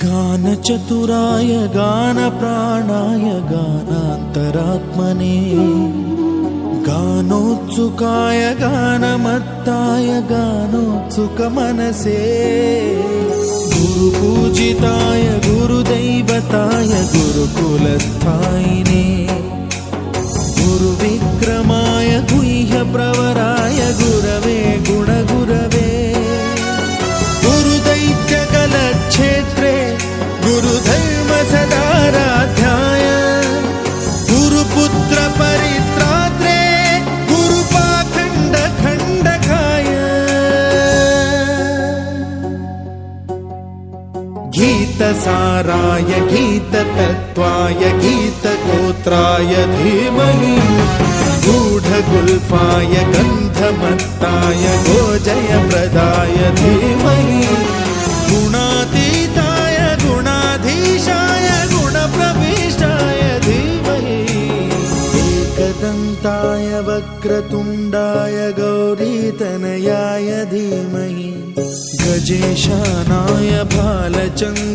गानचतुराय गानप्राणाय गानान्तरात्मने गानोत्सुकाय गानमत्ताय गानोत्सुकमनसे गुरुपूजिताय गुरुदैवताय गुरुकुलस्थायिने गुरुविक्रमाय गुह्यप्रवराय गुरवे गुणगुरवे गुरुदैत्यकलक्षेत्रे गुरुधर्मसदाराध्याय गुरुपुत्रपरित्रात्रे गुरुपाखण्डखण्डकाय गीतसाराय गीततत्त्वाय गीतगोत्राय धीमहि गूढगुल्फाय गन्धमत्ताय गोजयप्रदाय धीमहि गुणातीताय गुणाधीशाय गुणप्रविष्टाय धीमहि एकदन्ताय वक्रतुण्डाय गौरीतनयाय धीमहि गजेशानाय भालचन्द्र